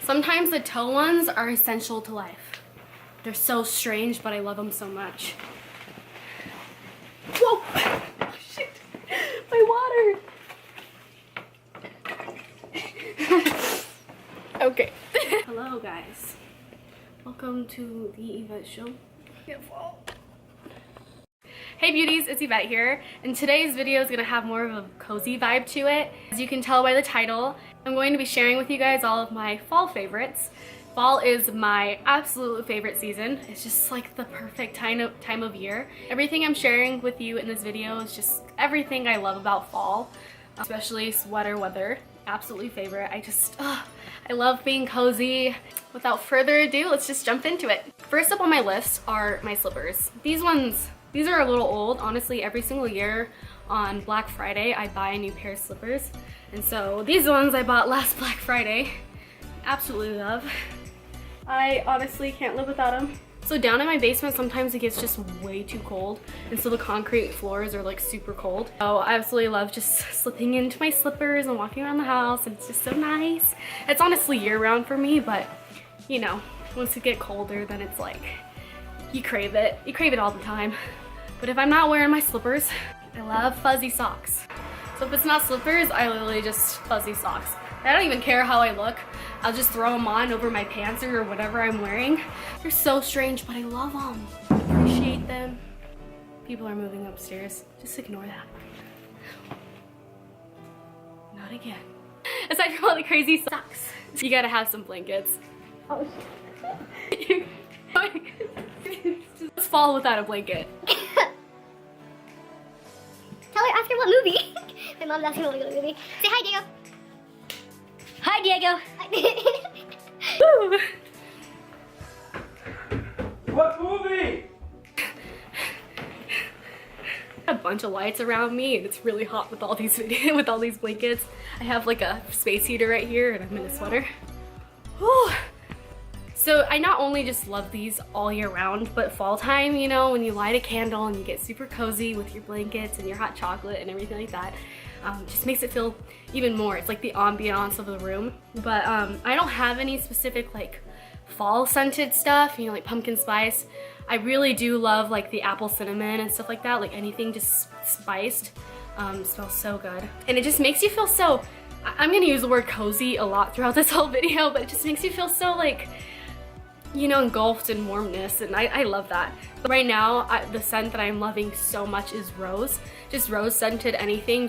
Sometimes the toe ones are essential to life. They're so strange, but I love them so much. Whoa! Oh, shit! My water! Okay. Hello, guys. Welcome to the Yvette show. Hey beauties, it's Yvette here, and today's video is going to have more of a cozy vibe to it. As you can tell by the title, I'm going to be sharing with you guys all of my fall favorites. Fall is my absolute favorite season. It's just like the perfect time of year. Everything I'm sharing with you in this video is just everything I love about fall, especially sweater weather. Absolutely favorite. I love being cozy. Without further ado, let's just jump into it. First up on my list are my slippers. These are a little old. Honestly, every single year on Black Friday, I buy a new pair of slippers. And so these ones I bought last Black Friday. Absolutely love. I honestly can't live without them. So down in my basement, sometimes it gets just way too cold. And so the concrete floors are like super cold. So I absolutely love just slipping into my slippers and walking around the house. And it's just so nice. It's honestly year round for me, but you know, once it gets colder, then it's like, you crave it. You crave it all the time. But if I'm not wearing my slippers, I love fuzzy socks. So if it's not slippers, I literally just fuzzy socks. I don't even care how I look. I'll just throw them on over my pants or whatever I'm wearing. They're so strange, but I love them. I appreciate them. People are moving upstairs. Just ignore that. Not again. Aside from all the crazy socks, you gotta have some blankets. Oh, let's fall without a blanket. Tell her, ask her what movie. My mom's asking what movie. Say hi, Diego. Hi, Diego. What movie? A bunch of lights around me, and it's really hot with all these with all these blankets. I have like a space heater right here, and I'm in a sweater. Whew. So I not only just love these all year round, but fall time, you know, when you light a candle and you get super cozy with your blankets and your hot chocolate and everything like that, just makes it feel even more. It's like the ambiance of the room. But I don't have any specific like fall scented stuff, you know, like pumpkin spice. I really do love like the apple cinnamon and stuff like that, like anything just spiced. Smells so good. And it just makes you feel so, I'm gonna use the word cozy a lot throughout this whole video, but it just makes you feel so like, you know, engulfed in warmness, and I love that. But right now, the scent that I'm loving so much is rose. Just rose scented anything,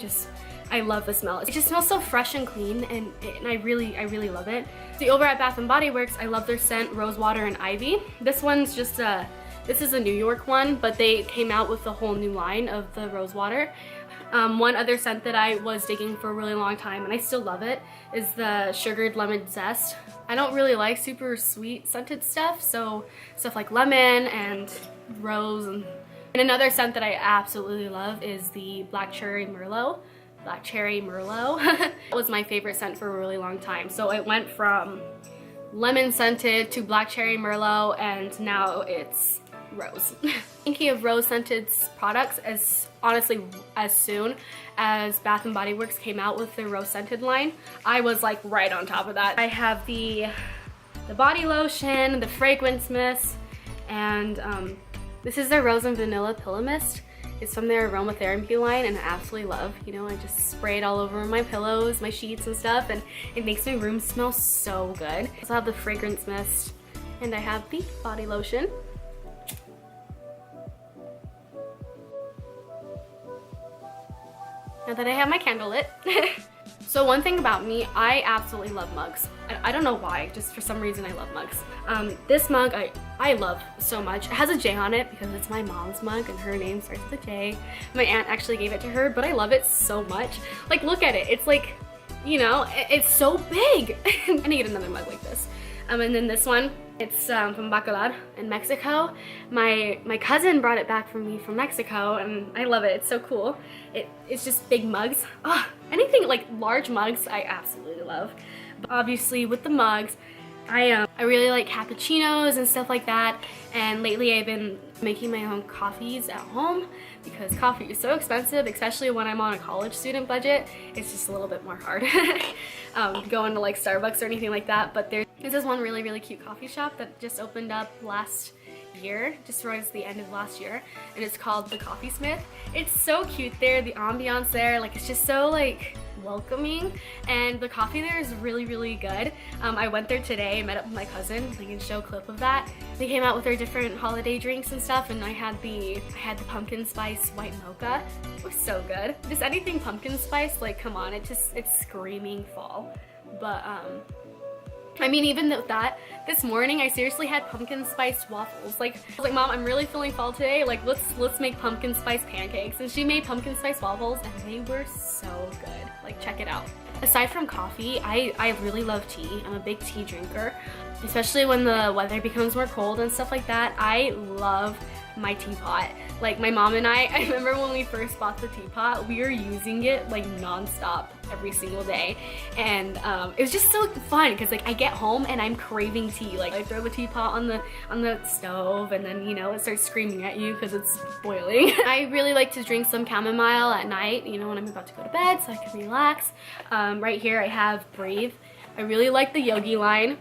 I love the smell. It just smells so fresh and clean, and I really love it. So over at Bath & Body Works, I love their scent Rose Water and Ivy. This one's just this is a New York one, but they came out with a whole new line of the Rose Water. One other scent that I was digging for a really long time, and I still love it, is the Sugared Lemon Zest. I don't really like super sweet scented stuff, so stuff like lemon and rose. And another scent that I absolutely love is the Black Cherry Merlot. Black Cherry Merlot was my favorite scent for a really long time. So it went from lemon scented to Black Cherry Merlot, and now it's rose. Thinking of rose scented products, as honestly as soon as Bath & Body Works came out with their rose scented line, I was like right on top of that. I have the body lotion, the fragrance mist, and this is their rose and vanilla pillow mist. It's from their aromatherapy line, and I absolutely love. You know, I just spray it all over my pillows, my sheets and stuff, and it makes my room smell so good. I also have the fragrance mist, and I have the body lotion. Now that I have my candle lit. So one thing about me, I absolutely love mugs. I don't know why, just for some reason I love mugs. This mug I love so much. It has a J on it because it's my mom's mug and her name starts with a J. My aunt actually gave it to her, but I love it so much. Like, look at it. It's like, you know, it's so big. I need to get another mug like this. And then this one, it's from Bacalar in Mexico. My cousin brought it back for me from Mexico, and I love it. It's so cool. It's just big mugs. Oh, anything like large mugs, I absolutely love. But obviously with the mugs, I really like cappuccinos and stuff like that. And lately I've been making my own coffees at home because coffee is so expensive, especially when I'm on a college student budget. It's just a little bit more hard. going to like Starbucks or anything like that, but this is one really, really cute coffee shop that just opened up last year, just towards the end of last year, and it's called The Coffee Smith. It's so cute there, the ambiance there, like it's just so like welcoming, and the coffee there is really, really good. I went there today, met up with my cousin. I can show a clip of that. They came out with their different holiday drinks and stuff, and I had the pumpkin spice white mocha. It was so good. Just anything pumpkin spice, like come on, it's screaming fall. But I mean, even with that, this morning I seriously had pumpkin spiced waffles. Like, I was like, Mom, I'm really feeling fall today. Like, let's make pumpkin spice pancakes. And she made pumpkin spice waffles, and they were so good. Like, check it out. Aside from coffee, I really love tea. I'm a big tea drinker, especially when the weather becomes more cold and stuff like that. I love my teapot. Like my mom and I remember when we first bought the teapot, we were using it like non-stop every single day, and it was just so fun because like I get home and I'm craving tea. Like I throw the teapot on the stove, and then, you know, it starts screaming at you because it's boiling. I really like to drink some chamomile at night, you know, when I'm about to go to bed so I can relax. Right here I have Brave. I really like the Yogi line,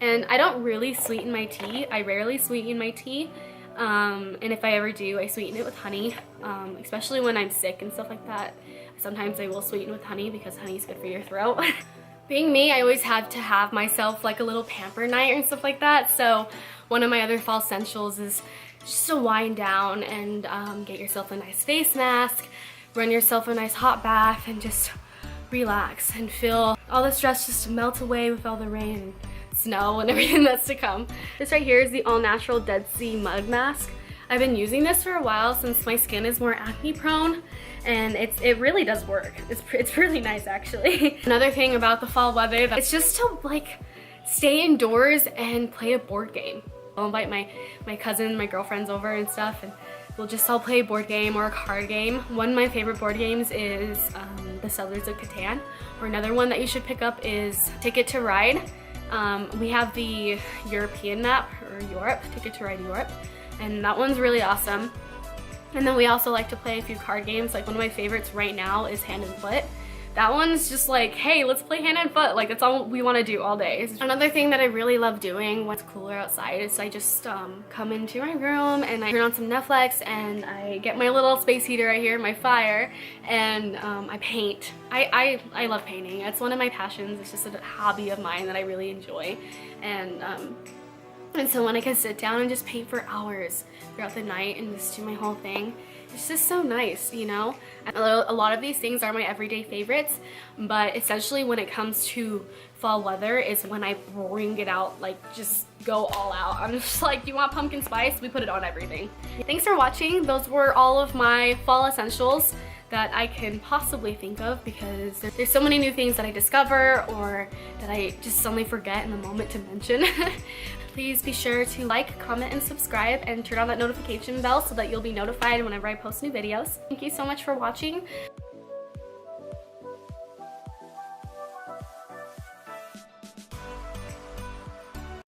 and I don't really sweeten my tea. I rarely sweeten my tea. And if I ever do, I sweeten it with honey, especially when I'm sick and stuff like that. Sometimes I will sweeten with honey because honey is good for your throat. Being me, I always had to have myself like a little pamper night and stuff like that. So one of my other fall essentials is just to wind down and get yourself a nice face mask, run yourself a nice hot bath, and just relax and feel all the stress just melt away with all the rain and snow and everything that's to come. This right here is the All Natural Dead Sea Mud Mask. I've been using this for a while since my skin is more acne prone, and it really does work. It's really nice actually. Another thing about the fall weather, it's just to like stay indoors and play a board game. I'll invite my cousin, my girlfriends over and stuff, and we'll just all play a board game or a card game. One of my favorite board games is the Settlers of Catan, or another one that you should pick up is Ticket to Ride. We have the European map, or Europe, Ticket to Ride Europe, and that one's really awesome. And then we also like to play a few card games. Like one of my favorites right now is Hand and Foot. That one's just like, hey, let's play hand and foot. Like that's all we want to do all day. Another thing that I really love doing when it's cooler outside is I just come into my room and I turn on some Netflix and I get my little space heater right here, my fire, and I paint. I love painting. It's one of my passions. It's just a hobby of mine that I really enjoy. And so when I can sit down and just paint for hours throughout the night and just do my whole thing, it's just so nice, you know? A lot of these things are my everyday favorites, but essentially when it comes to fall weather is when I bring it out, like just go all out. I'm just like, you want pumpkin spice? We put it on everything. Thanks for watching. Those were all of my fall essentials that I can possibly think of, because there's so many new things that I discover or that I just suddenly forget in the moment to mention. Please be sure to like, comment, and subscribe, and turn on that notification bell so that you'll be notified whenever I post new videos. Thank you so much for watching.